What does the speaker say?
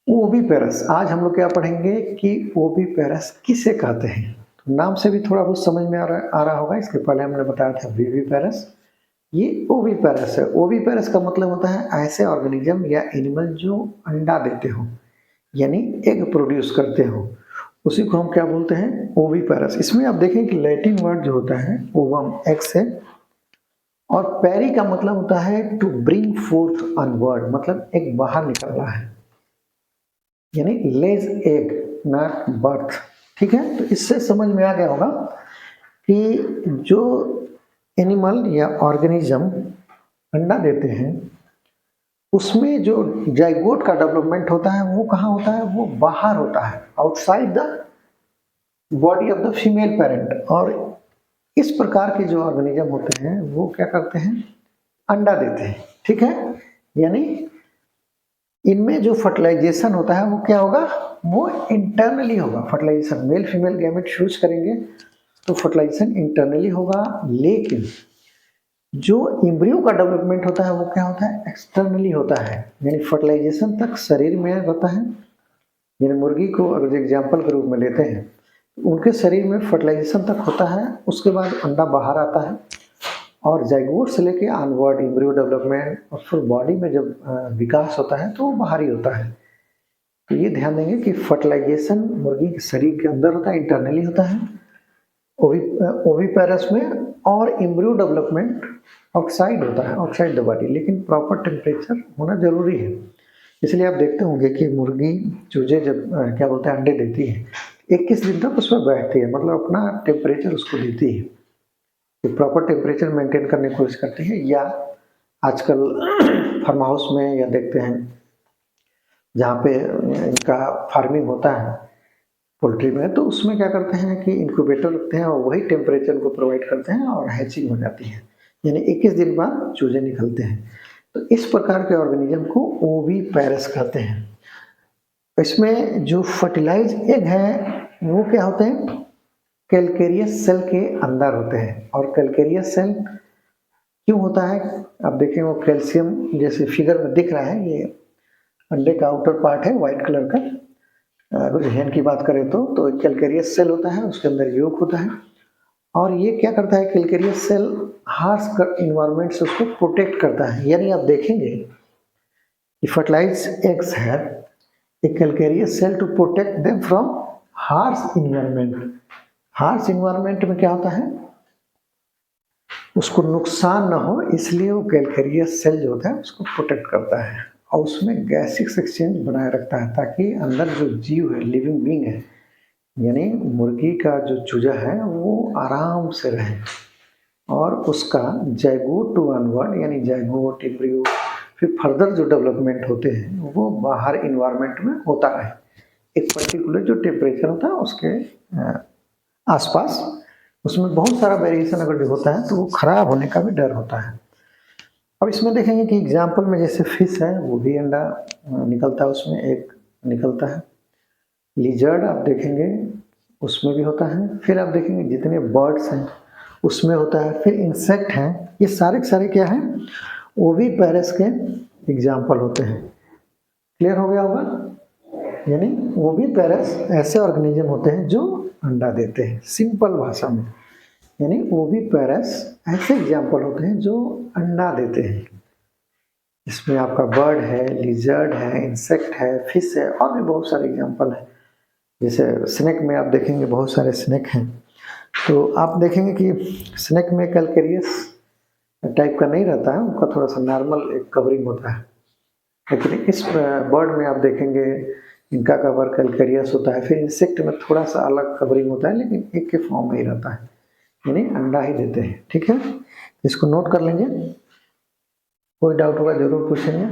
Oviparous. आज हम लोग क्या पढ़ेंगे कि ओविपेरस किसे कहते हैं। तो नाम से भी थोड़ा बहुत समझ में आ रहा होगा। इसके पहले हमने बताया था विविपेरस, ये ओविपेरस है। ओविपेरस का मतलब होता है ऐसे ऑर्गेनिज्म या एनिमल जो अंडा देते हो, यानी एग प्रोड्यूस करते हो, उसी को हम क्या बोलते हैं, ओविपेरस। इसमें आप देखें कि लैटिन वर्ड जो होता है ओवम एग से, और पेरी का मतलब होता है टू ब्रिंग फोर्थ अनवर्ड, मतलब एक बाहर निकल रहा है, यानी लेज एग नॉट बर्थ। ठीक है, तो इससे समझ में आ गया होगा कि जो एनिमल या ऑर्गेनिज्म अंडा देते हैं उसमें जो जाइगोट का डेवलपमेंट होता है वो कहाँ होता है, वो बाहर होता है, outside the body of the female parent. और इस प्रकार के जो ऑर्गेनिज्म होते हैं वो क्या करते हैं, अंडा देते हैं। ठीक है, यानी इनमें जो फर्टिलाइजेशन होता है वो क्या होगा, वो इंटरनली होगा। Fertilisation male female gamete fuse करेंगे तो फर्टिलाइजेशन इंटरनली होगा, लेकिन जो एम्ब्रियो का डेवलपमेंट होता है वो क्या होता है, एक्सटर्नली होता है। यानी फर्टिलाइजेशन तक शरीर में रहता है। यानी मुर्गी को अगर एग्जाम्पल के रूप में लेते हैं, उनके शरीर में फर्टिलाइजेशन तक होता है, उसके बाद अंडा बाहर आता है और जाइगोट से लेके ऑनवर्ड एम्ब्रियो डेवलपमेंट और फिर बॉडी में जब विकास होता है तो वो बाहरी होता है। तो ये ध्यान देंगे कि फर्टिलाइजेशन मुर्गी के शरीर के अंदर होता है, इंटरनली होता है ओविपेरस में, और एम्ब्रियो डेवलपमेंट आउटसाइड होता है, आउटसाइड द बॉडी, लेकिन प्रॉपर टेम्परेचर होना जरूरी है। इसलिए आप देखते होंगे कि मुर्गी चूजे जब क्या बोलते हैं अंडे देती है, 21 दिन तक उसमें बैठती है, मतलब अपना टेम्परेचर उसको देती है, तो प्रॉपर टेम्परेचर मेंटेन करने की कोशिश करती है। या आजकल फार्म हाउस में या देखते हैं जहाँ पे इनका फार्मिंग होता है पोल्ट्री में, तो उसमें क्या करते हैं कि इंक्यूबेटर रखते हैं और वही टेम्परेचर को प्रोवाइड करते हैं और हैचिंग हो जाती है, यानी 21 दिन बाद चूजे निकलते हैं। तो इस प्रकार के ऑर्गेनिज्म को ओविपेरस कहते हैं। इसमें जो फर्टिलाइज एग है वो क्या होते हैं, कैलकेरियस सेल के अंदर होते हैं। और कैलकेरियस सेल क्यों होता है, आप देखें वो कैल्शियम जैसे फिगर में दिख रहा है, ये अंडे का आउटर पार्ट है व्हाइट कलर का। अगर हेन की बात करें तो एक कैलकेरियस सेल होता है, उसके अंदर योग होता है, और ये क्या करता है, कैलकेरियस सेल हार्श इन्वायरमेंट से उसको प्रोटेक्ट करता है। यानी आप देखेंगे कि फर्टिलाइज एग्स है a calcareous cell to protect them from harsh environment। Harsh environment में क्या होता है, उसको नुकसान ना हो इसलिए वो कैलकेरियस सेल जो होता है उसको प्रोटेक्ट करता है और उसमें गैसिक एक्सचेंज बनाए रखता है, ताकि अंदर जो जीव है, लिविंग बींग है, यानी मुर्गी का जो चूजा है वो आराम से रहे और उसका जाइगोट टू अनवर्ड, यानी जाइगोट एम्ब्रियो फिर फर्दर जो डेवलपमेंट होते हैं वो बाहर इन्वायरमेंट में होता है, एक पर्टिकुलर जो टेम्परेचर होता है उसके आसपास। उसमें बहुत सारा वेरिएशन अगर जो होता है तो वो खराब होने का भी डर होता है। अब इसमें देखेंगे कि एग्जाम्पल में जैसे फिश है वो भी अंडा निकलता है, उसमें एक निकलता है। लिजर्ड आप देखेंगे उसमें भी होता है। फिर आप देखेंगे जितने बर्ड्स हैं उसमें होता है। फिर इंसेक्ट हैं, ये सारे के सारे क्या हैं, ओविपेरस के एग्जाम्पल होते हैं। क्लियर हो गया होगा। यानी ओविपेरस ऐसे ऑर्गेनिज्म होते हैं जो अंडा देते हैं, सिंपल भाषा में। यानी ओविपेरस ऐसे एग्जाम्पल होते हैं जो अंडा देते हैं। इसमें आपका बर्ड है, लिजर्ड है, इंसेक्ट है, फिश है, और भी बहुत सारे एग्जाम्पल हैं। जैसे स्नेक में आप देखेंगे बहुत सारे स्नेक हैं, तो आप देखेंगे कि स्नेक में कैलकेरियस टाइप का नहीं रहता है, उनका थोड़ा सा नॉर्मल एक कवरिंग होता है। लेकिन इस बर्ड में आप देखेंगे इनका कवर कैलकेरियस होता है। फिर इंसेक्ट में थोड़ा सा अलग कवरिंग होता है, लेकिन एक के फॉर्म में ही रहता है, यानी अंडा ही देते हैं। ठीक है, इसको नोट कर लेंगे, कोई डाउट होगा जरूर पूछेंगे।